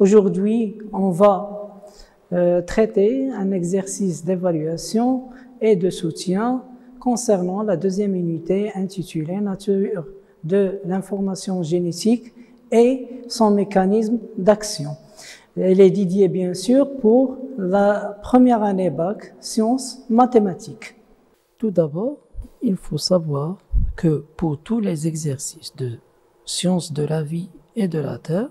Aujourd'hui, on va traiter un exercice d'évaluation et de soutien concernant la deuxième unité intitulée Nature de l'information génétique et son mécanisme d'action. Elle est dédiée bien sûr pour la première année bac sciences mathématiques. Tout d'abord, il faut savoir que pour tous les exercices de sciences de la vie et de la Terre,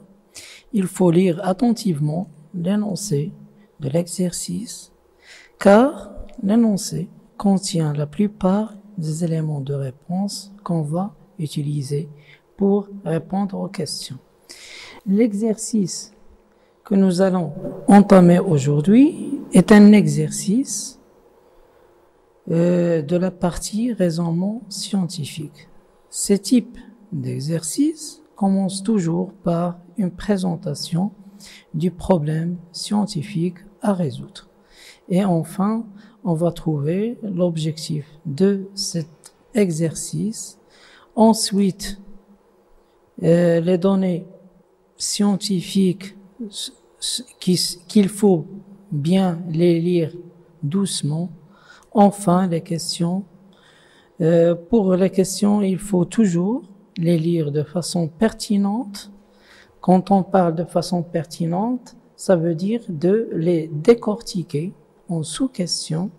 il faut lire attentivement l'énoncé de l'exercice, car l'énoncé contient la plupart des éléments de réponse qu'on va utiliser pour répondre aux questions. L'exercice que nous allons entamer aujourd'hui est un exercice de la partie raisonnement scientifique. Ce type d'exercice commence toujours par une présentation du problème scientifique à résoudre. Et enfin, on va trouver l'objectif de cet exercice. Ensuite, les données scientifiques qu'il faut bien les lire doucement. Enfin, les questions. Pour les questions, il faut toujours les lire de façon pertinente. Quand on parle de façon pertinente, ça veut dire de les décortiquer en sous-questions,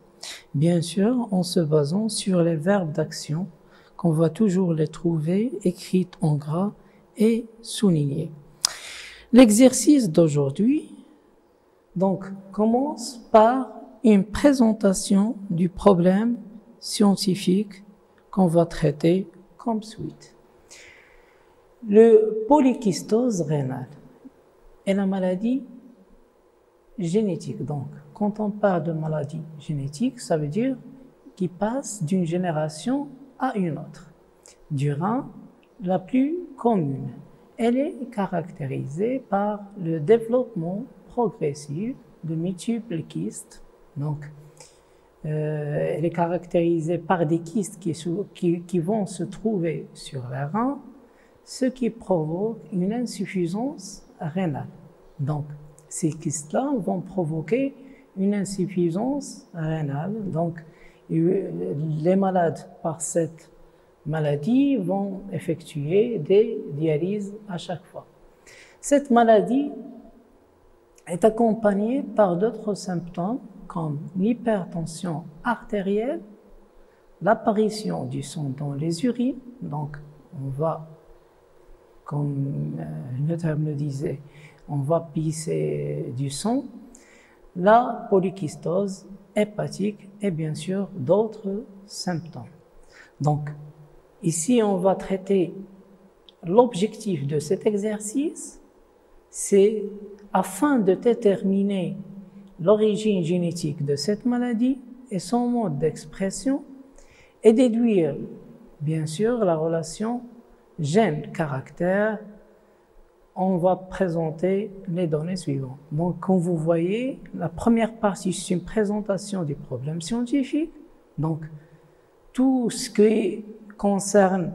bien sûr en se basant sur les verbes d'action, qu'on va toujours les trouver écrites en gras et soulignés. L'exercice d'aujourd'hui, donc, commence par une présentation du problème scientifique qu'on va traiter comme suite. Le polykystose rénale est la maladie génétique. Donc, quand on parle de maladie génétique, ça veut dire qu'il passe d'une génération à une autre. Du rein, la plus commune. Elle est caractérisée par le développement progressif de multiples kystes. Donc, elle est caractérisée par des kystes qui vont se trouver sur les reins, ce qui provoque une insuffisance rénale. Donc, ces kystes-là vont provoquer une insuffisance rénale. Donc, les malades par cette maladie vont effectuer des dialyses à chaque fois. Cette maladie est accompagnée par d'autres symptômes comme l'hypertension artérielle, l'apparition du sang dans les urines, donc on va, comme le terme le disait, on va pisser du sang, la polykystose hépatique et bien sûr d'autres symptômes. Donc, ici, on va traiter l'objectif de cet exercice, c'est afin de déterminer l'origine génétique de cette maladie et son mode d'expression et déduire, bien sûr, la relation gène-caractère. On va présenter les données suivantes. Donc, comme vous voyez, la première partie, c'est une présentation du problème scientifique. Donc, tout ce qui concerne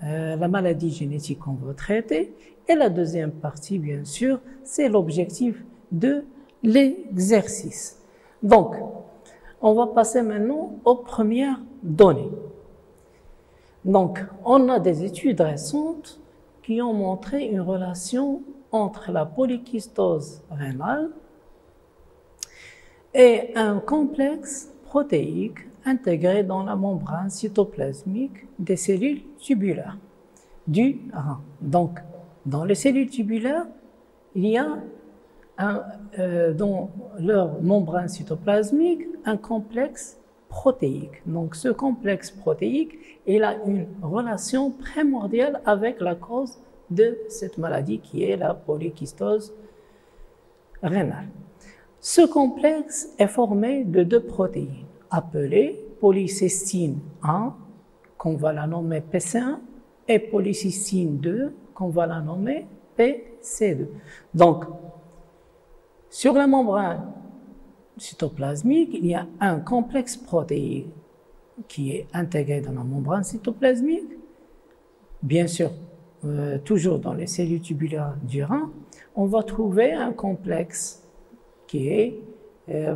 la maladie génétique qu'on va traiter. Et la deuxième partie, bien sûr, c'est l'objectif de l'exercice. Donc, on va passer maintenant aux premières données. Donc, on a des études récentes qui ont montré une relation entre la polykystose rénale et un complexe protéique intégré dans la membrane cytoplasmique des cellules tubulaires du rein. Donc, dans les cellules tubulaires, il y a dans leur membrane cytoplasmique un complexe protéique. Donc, ce complexe protéique, il a une relation primordiale avec la cause de cette maladie qui est la polykystose rénale. Ce complexe est formé de deux protéines appelées polycystine 1, qu'on va la nommer PC1, et polycystine 2, qu'on va la nommer PC2. Donc, sur la membrane cytoplasmique, il y a un complexe protéique qui est intégré dans la membrane cytoplasmique. Bien sûr, toujours dans les cellules tubulaires du rein, on va trouver un complexe qui est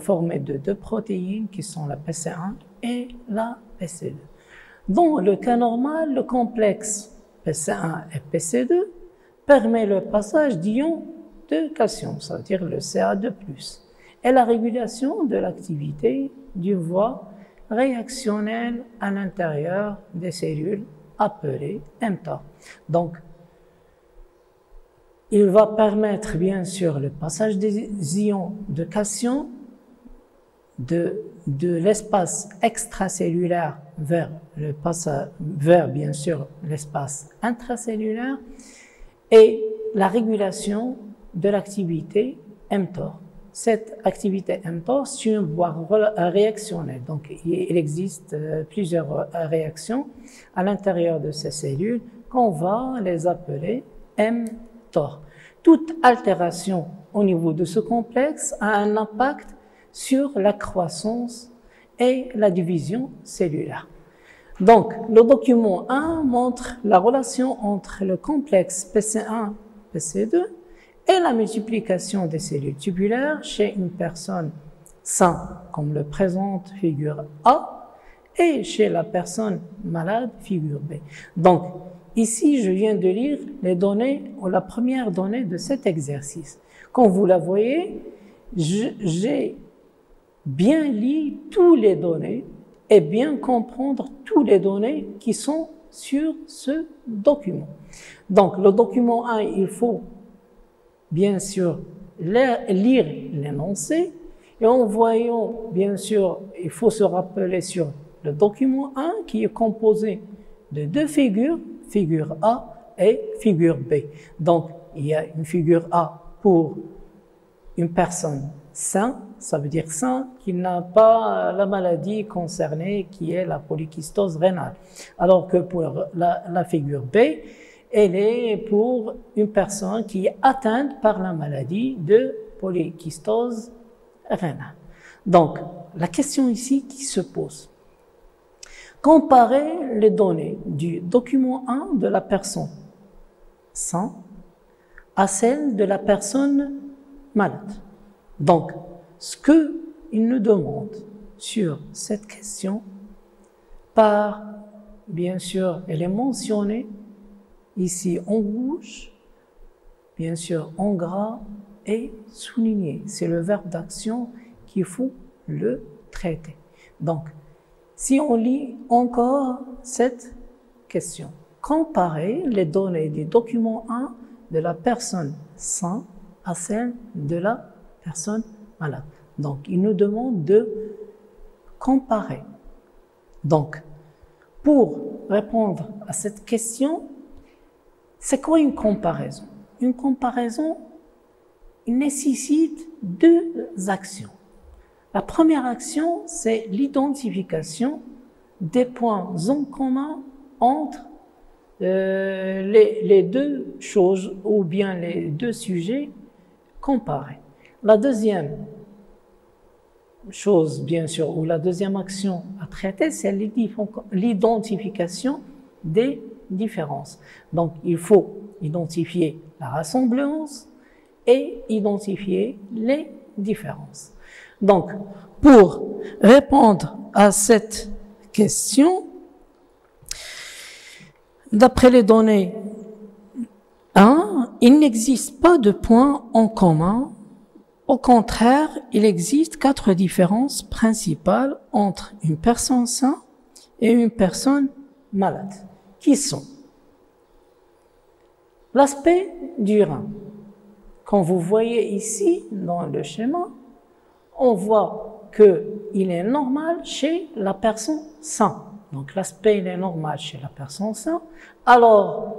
formé de deux protéines qui sont la PC1 et la PC2. Dans le cas normal, le complexe PC1 et PC2 permet le passage d'ions de calcium, c'est-à-dire le Ca2+, et la régulation de l'activité du voie réactionnelle à l'intérieur des cellules appelées mTOR. Donc, il va permettre bien sûr le passage des ions de calcium de l'espace extracellulaire vers bien sûr l'espace intracellulaire et la régulation de l'activité mTOR. Cette activité mTOR, c'est une voie réactionnelle. Donc, il existe plusieurs réactions à l'intérieur de ces cellules qu'on va les appeler mTOR. Toute altération au niveau de ce complexe a un impact sur la croissance et la division cellulaire. Donc, le document 1 montre la relation entre le complexe PC1, PC2 et la multiplication des cellules tubulaires chez une personne saine, comme le présente figure A, et chez la personne malade, figure B. Donc, ici, je viens de lire les données, ou la première donnée de cet exercice. Comme vous la voyez, j'ai bien lu toutes les données et bien comprendre toutes les données qui sont sur ce document. Donc, le document 1, il faut bien sûr lire l'énoncé et en voyant, bien sûr, il faut se rappeler sur le document 1 qui est composé de deux figures, figure A et figure B. Donc, il y a une figure A pour une personne saine, ça veut dire sain, qui n'a pas la maladie concernée qui est la polykystose rénale. Alors que pour la figure B, elle est pour une personne qui est atteinte par la maladie de polykystose rénale. Donc, la question ici qui se pose, comparer les données du document 1 de la personne saine à celles de la personne malade. Donc, ce qu'il nous demande sur cette question, bien sûr, elle est mentionnée ici en rouge, bien sûr en gras et souligné. C'est le verbe d'action qu'il faut le traiter. Donc, si on lit encore cette question, comparer les données du document 1 de la personne saine à celle de la personne malade. Donc, il nous demande de comparer. Donc, pour répondre à cette question, c'est quoi une comparaison? Une comparaison nécessite deux actions. La première action, c'est l'identification des points en commun entre les deux choses ou bien les deux sujets comparés. La deuxième chose, bien sûr, ou la deuxième action à traiter, c'est l'identification des différences. Donc, il faut identifier la ressemblance et identifier les différences. Donc, pour répondre à cette question, d'après les données 1, il n'existe pas de points en commun. Au contraire, il existe 4 différences principales entre une personne saine et une personne malade, qui sont l'aspect du rein. Comme vous voyez ici dans le schéma, on voit qu'il est normal chez la personne saine. Donc l'aspect il est normal chez la personne saine, alors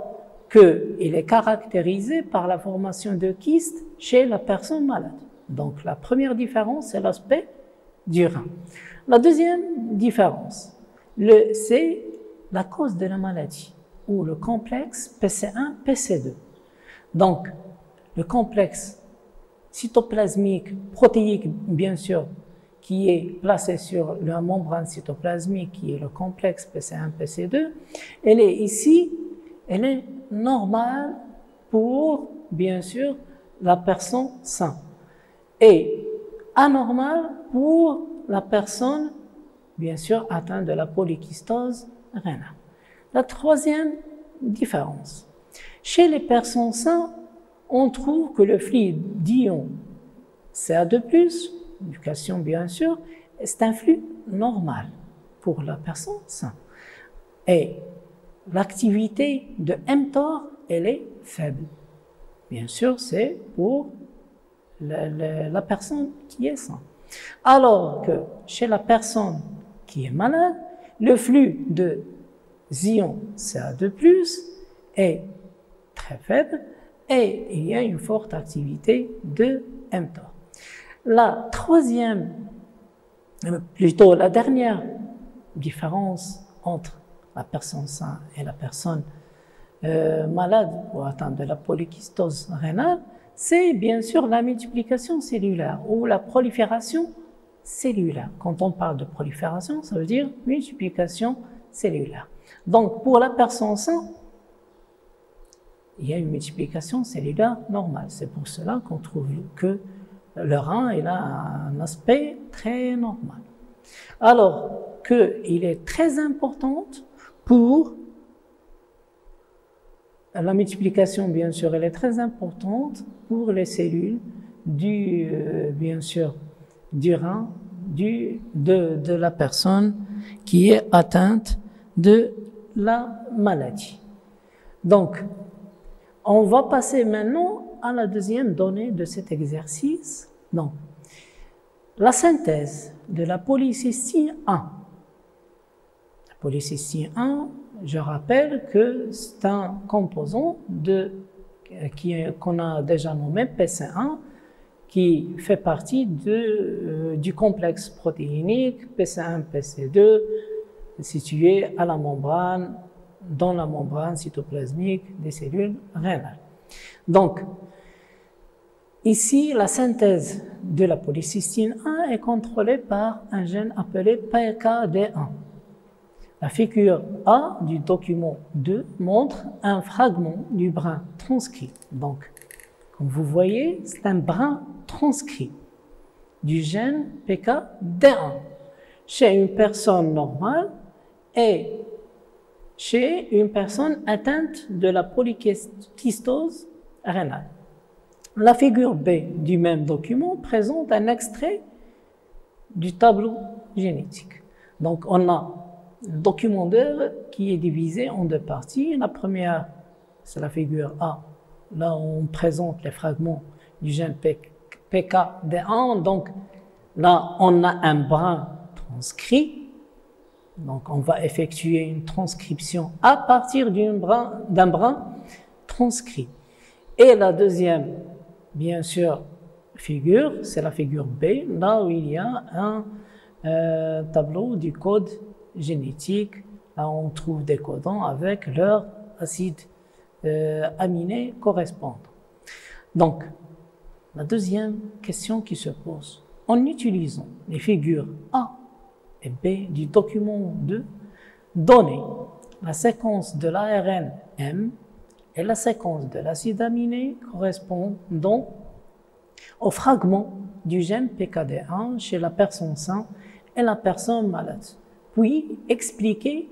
qu'il est caractérisé par la formation de kystes chez la personne malade. Donc la première différence, c'est l'aspect du rein. La deuxième différence, c'est la cause de la maladie, ou le complexe PC1, PC2. Donc, le complexe cytoplasmique, protéique, bien sûr, qui est placé sur la membrane cytoplasmique, qui est le complexe PC1, PC2, elle est ici, elle est normal pour, bien sûr, la personne saine et anormal pour la personne, bien sûr, atteinte de la polykystose rénale. La troisième différence. Chez les personnes saines, on trouve que le flux d'ion Ca2+, du calcium bien sûr, c'est un flux normal pour la personne saine. Et l'activité de mTOR, elle est faible. Bien sûr, c'est pour la personne qui est saine. Alors que chez la personne qui est malade, le flux de ions Ca2+ est très faible et il y a une forte activité de mTOR. La troisième, plutôt la dernière différence entre la personne saine et la personne malade ou atteinte de la polykystose rénale, c'est bien sûr la multiplication cellulaire ou la prolifération cellulaire. Quand on parle de prolifération, ça veut dire multiplication cellulaire. Donc pour la personne saine, il y a une multiplication cellulaire normale. C'est pour cela qu'on trouve que le rein il a un aspect très normal. Alors qu'il est très important pour la multiplication, bien sûr, elle est très importante pour les cellules bien sûr, du rein de la personne qui est atteinte de la maladie. Donc, on va passer maintenant à la deuxième donnée de cet exercice. Donc, la synthèse de la polycystine 1. La polycystine 1, je rappelle que c'est un composant qu'on a déjà nommé PC1, qui fait partie du complexe protéinique PC1, PC2, situé à la membrane, dans la membrane cytoplasmique des cellules rénales. Donc, ici, la synthèse de la polycystine 1 est contrôlée par un gène appelé PKD1. La figure A du document 2 montre un fragment du brin transcrit. Donc, comme vous voyez, c'est un brin transcrit du gène PKD1 chez une personne normale et chez une personne atteinte de la polykystose rénale. La figure B du même document présente un extrait du tableau génétique. Donc, on a le document 2 qui est divisé en deux parties. La première, c'est la figure A. Là, on présente les fragments du gène PKD1. Donc, là, on a un brin transcrit. Donc, on va effectuer une transcription à partir d'un brin transcrit. Et la deuxième, bien sûr, figure, c'est la figure B, là où il y a un tableau du code génétique. Là, on trouve des codons avec leurs acides aminés correspondants. Donc, la deuxième question qui se pose, en utilisant les figures A et B du document 2, donner la séquence de l'ARN M et la séquence de l'acide aminé correspondant au fragment du gène PKD1 chez la personne saine et la personne malade, puis expliquer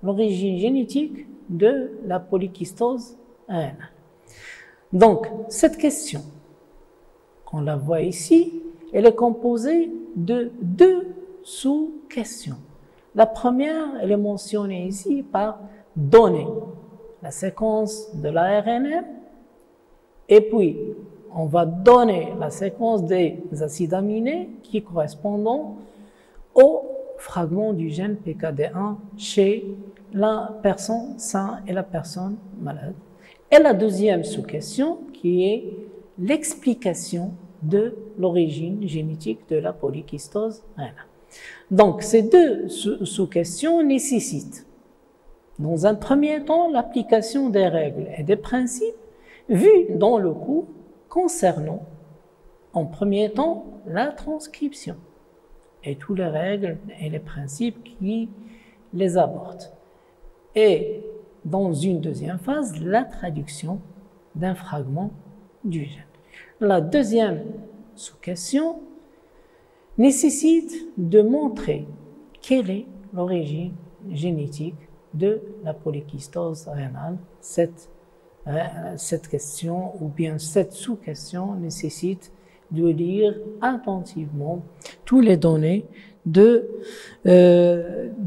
l'origine génétique de la polykystose rénale. Donc, cette question, on la voit ici, elle est composée de deux sous-questions. La première, elle est mentionnée ici par donner la séquence de l'ARN, et puis on va donner la séquence des acides aminés qui correspondent au fragment du gène PKD1 chez la personne saine et la personne malade. Et la deuxième sous-question qui est l'explication de l'origine génétique de la polykystose rénale. Donc, ces deux sous-questions nécessitent, dans un premier temps, l'application des règles et des principes vus dans le cours concernant, en premier temps, la transcription et toutes les règles et les principes qui les abordent. Et dans une deuxième phase, la traduction d'un fragment du gène. La deuxième sous-question nécessite de montrer quelle est l'origine génétique de la polykystose rénale. Cette question ou bien cette sous-question nécessite de lire attentivement toutes les données de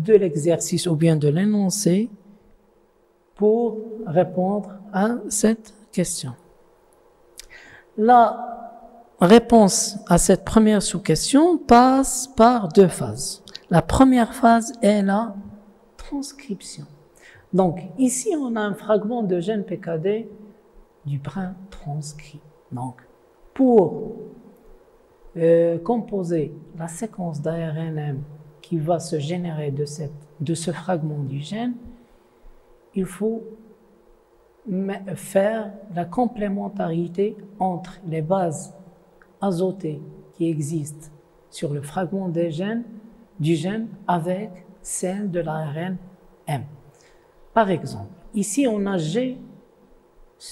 l'exercice ou bien de l'énoncé pour répondre à cette question. La réponse à cette première sous-question passe par deux phases. La première phase est la transcription. Donc, ici, on a un fragment de gène PKD du brin transcrit. Donc, pour composer la séquence d'ARNM qui va se générer de ce fragment du gène, il faut faire la complémentarité entre les bases azotées qui existent sur le fragment du gène avec celle de l'ARN M. Par exemple, ici on a G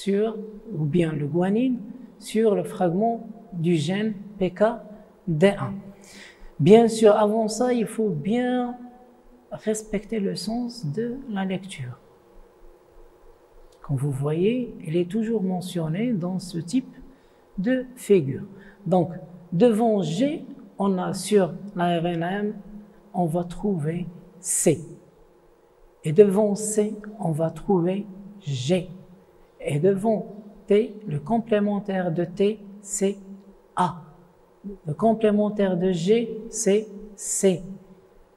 ou bien le guanine sur le fragment du gène PKD1. Bien sûr, avant ça, il faut bien respecter le sens de la lecture. Comme vous voyez, il est toujours mentionné dans ce type de figure. Donc, devant G, on a sur l'ARNM, on va trouver C. Et devant C, on va trouver G. Et devant T, le complémentaire de T, c'est A. Le complémentaire de G, c'est C.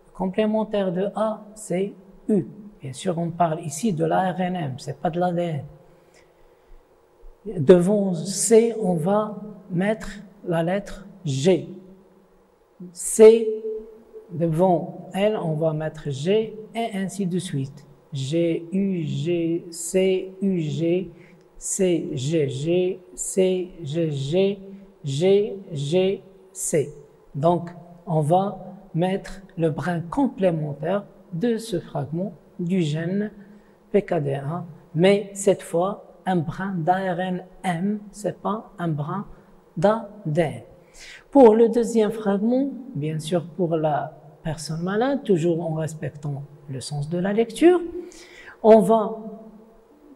Le complémentaire de A, c'est U. Bien sûr, on parle ici de l'ARNM, ce n'est pas de l'ADN. Devant C, on va mettre la lettre G. C, devant L, on va mettre G et ainsi de suite. G, U, G, C, U, G, C, G, G, C, G, G, G, G, C. Donc, on va mettre le brin complémentaire de ce fragment du gène PKD1, mais cette fois, un brin d'ARN M, ce n'est pas un brin d'ADN. Pour le deuxième fragment, bien sûr pour la personne malade, toujours en respectant le sens de la lecture, on va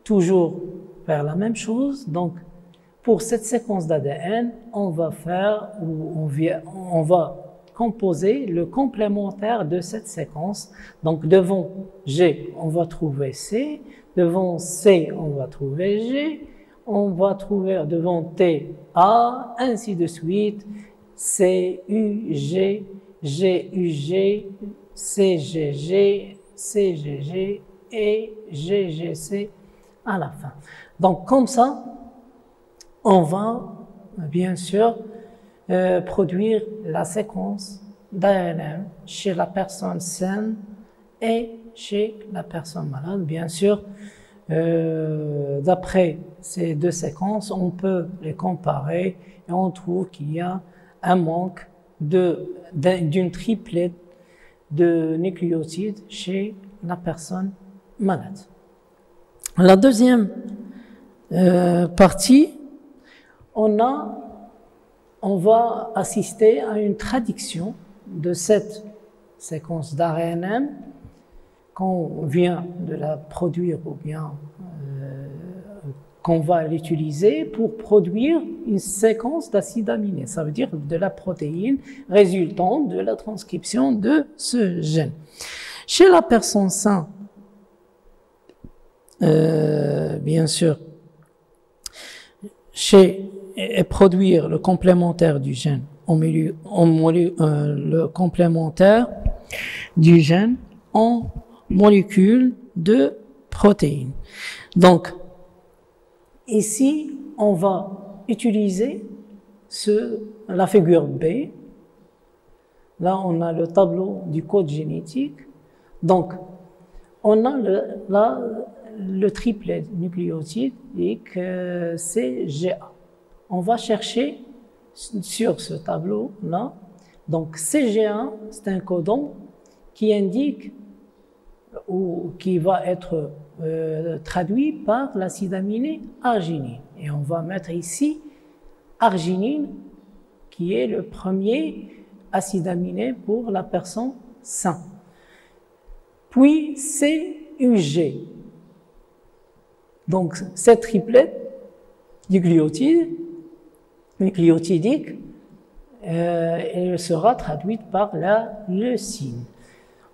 toujours faire la même chose. Donc, pour cette séquence d'ADN, on va composer le complémentaire de cette séquence. Donc, devant G, on va trouver C. Devant C, on va trouver G. On va trouver devant T, A, ainsi de suite. C, U, G, G, U, G, C, G, G, C, G, G et G, G, C à la fin. Donc, comme ça, on va, bien sûr, produire la séquence d'ARN chez la personne saine et chez la personne malade. Bien sûr, d'après ces deux séquences, on peut les comparer et on trouve qu'il y a un manque d'une triplette de nucléotides chez la personne malade. La deuxième partie, on va assister à une traduction de cette séquence d'ARNM qu'on vient de la produire ou bien qu'on va l'utiliser pour produire une séquence d'acides aminés. Ça veut dire de la protéine résultant de la transcription de ce gène. Chez la personne saine, bien sûr, et produire le complémentaire du gène le complémentaire du gène en molécules de protéines. Donc, ici, on va utiliser la figure B. Là, on a le tableau du code génétique. Donc, on a le triplet nucléotidique CGA. On va chercher sur ce tableau-là. Donc, CGA, c'est un codon qui indique ou qui va être traduit par l'acide aminé arginine. Et on va mettre ici arginine, qui est le premier acide aminé pour la personne saine. Puis CUG. Donc cette triplette du nucléotidique, elle sera traduite par la leucine.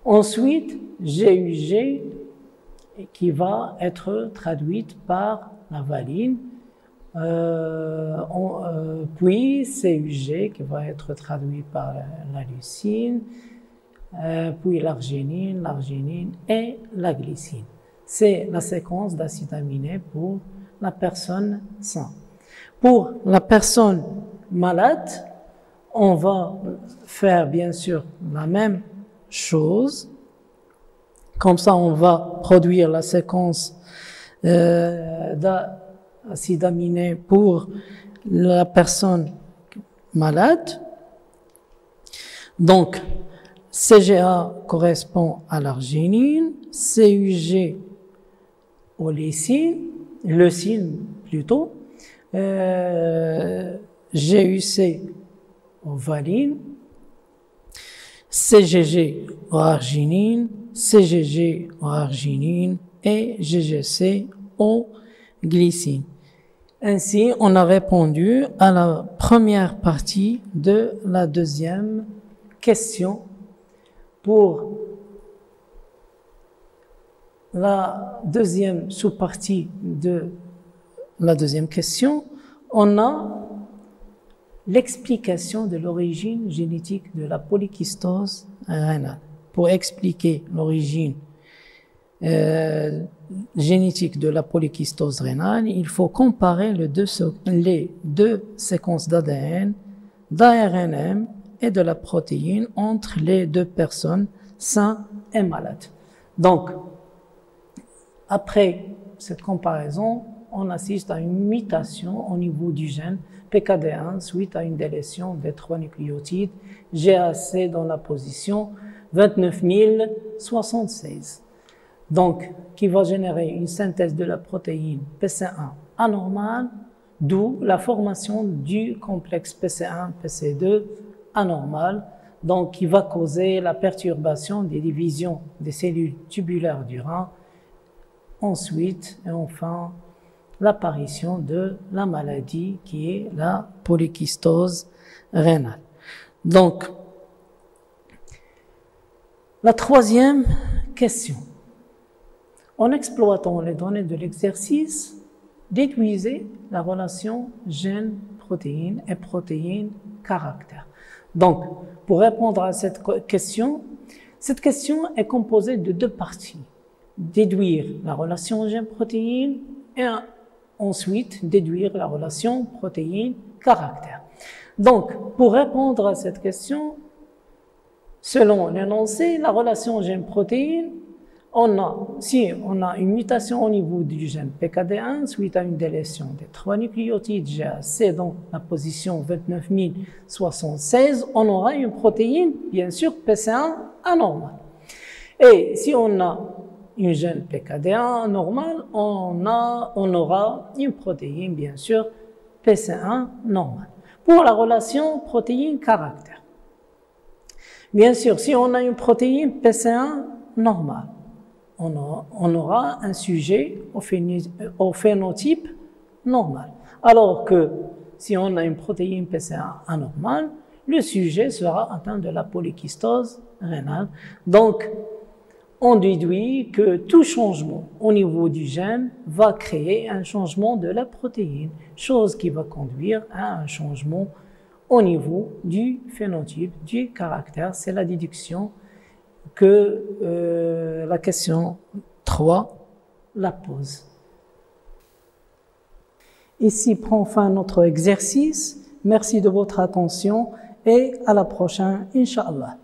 Ensuite, GUG qui va être traduite par la valine, puis CUG qui va être traduit par la leucine, puis l'arginine et la glycine. C'est la séquence d'acides aminés pour la personne saine. Pour la personne malade, on va faire bien sûr la même chose. Comme ça, on va produire la séquence d'acides aminés pour la personne malade. Donc, CGA correspond à l'arginine, CUG aux leucine plutôt, GUC aux valines, CGG aux arginines, CGG aux arginines et GGC aux glycines. Ainsi, on a répondu à la première partie de la deuxième question. Pour la deuxième sous-partie de la deuxième question, on a l'explication de l'origine génétique de la polykystose rénale. Pour expliquer l'origine génétique de la polykystose rénale, il faut comparer les deux séquences d'ADN, d'ARNM et de la protéine entre les deux personnes saines et malades. Donc, après cette comparaison, on assiste à une mutation au niveau du gène PKD1 suite à une délétion des 3 nucléotides GAC dans la position 29076. Donc, qui va générer une synthèse de la protéine PC1 anormale, d'où la formation du complexe PC1-PC2 anormal, donc qui va causer la perturbation des divisions des cellules tubulaires du rein, ensuite et enfin l'apparition de la maladie qui est la polykystose rénale. Donc, la troisième question. En exploitant les données de l'exercice, déduisez la relation gène-protéine et protéine-caractère. Donc, pour répondre à cette question est composée de deux parties. Déduire la relation gène-protéine et ensuite déduire la relation protéine-caractère. Donc, pour répondre à cette question, selon l'énoncé, la relation gène-protéine, si on a une mutation au niveau du gène PKD1 suite à une délétion des 3 nucléotides GAC dans la position 29076, on aura une protéine, bien sûr, PC1 anormale. Et si on a une gène PKD1 normal, on aura une protéine, bien sûr, PC1 normale. Pour la relation protéine-caractère, bien sûr, si on a une protéine PC1 normale, on aura un sujet au phénotype normal. Alors que si on a une protéine PC1 anormale, le sujet sera atteint de la polykystose rénale. Donc, on déduit que tout changement au niveau du gène va créer un changement de la protéine, chose qui va conduire à un changement au niveau du phénotype, du caractère. C'est la déduction que la question 3 la pose. Ici prend fin notre exercice. Merci de votre attention et à la prochaine, Inch'Allah.